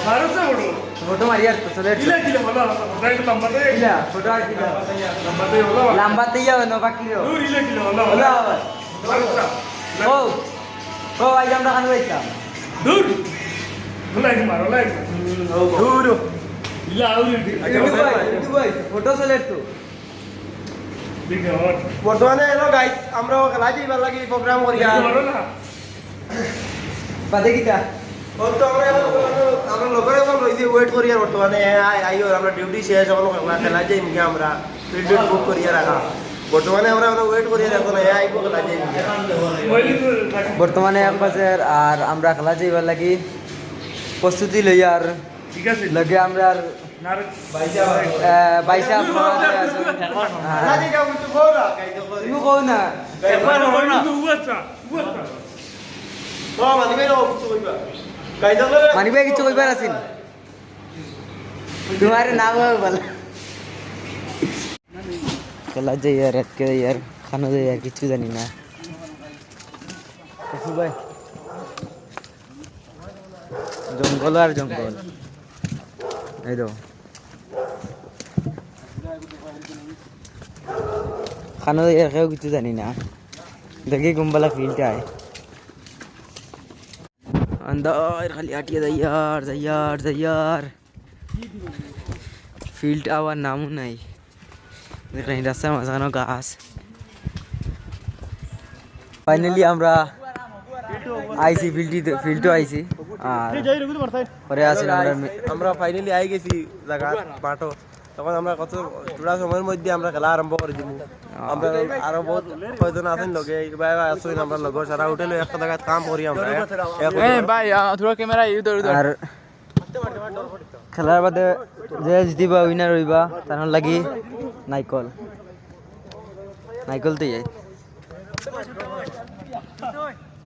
মারছে বড় ফটো মারি আর তো চলে কিলা কিলা ভালো কথা একটু লম্বা দে কিলা ফটো আর কিলা লম্বা দে ভালো লম্বাতে যাবে না বাকি রো দূর ইলা কিলা ভালো হলো আবার মারছে ও ও আজ আমরা খান বইতাম দূর লাইক মারো লাইক দূর ইলা আউরি ভাই ফটো চলে তো দিকে হট বর্তমানে এলো গাইস আমরা খেলা যাইবার লাগি প্রোগ্রাম করি আর মারো না বাদে কিটা ও তো আমরা লোকের এখন রইছি ওয়েট করি আর বর্তমানে আইও আমরা ডিউটি শেষ হলো খেলা যাই মুখে আমরা ফিল্ড বুক করি রাখা বর্তমানে আমরা ওয়েট করি এখন আইবো খেলা যাই বলি তো বর্তমানে 1 বাজে আর আমরা খেলা যাইবার লাগি প্রস্তুতি লইয়া আর ঠিক আছে লগে আমরা নার বাইসা খেলা যাই যাও তো কোরা গাইস তুমি কও না একবার হলো না উয়াচা উয়াচা তো মানে বেরো কিছু কইবা গাইস মানি ভাই কিছু কইবার আছেন তোমার নাম বল খেলা যাই আর আজকে यार খানা যাই আর কিছু জানি না কিছু ভাই জঙ্গল আর জঙ্গল এই তো খানা যাই আর কেউ কিছু জানি না দেখি গুম্বালা ফিল্ডটা আয় अंदर खाली आटिया जाइयार फील्ड आवार नामो नहीं দেখেন রাস্তায় মাঝখানে গাছ ফাইনালি আমরা আইসি ফিল্ডও আইসি আর পরে আছি আমরা ফাইনালি আই গেছি জায়গা মাঠো তখন আমরা কত থোড়া সময়ের মধ্যে আমরা খেলা আরম্ভ করে দিব আমরা আরো বহুত কয়জন আছেন লগে ভাই আসুন আমরা লগ সারা হোটেলে একটা জায়গায় কাম করি আমরা ভাই থোড়া ক্যামেরা ইউদর আর খেলার বাদে যে জিতিবা উইনার হইবা তার লাগি নাইকল তো যাই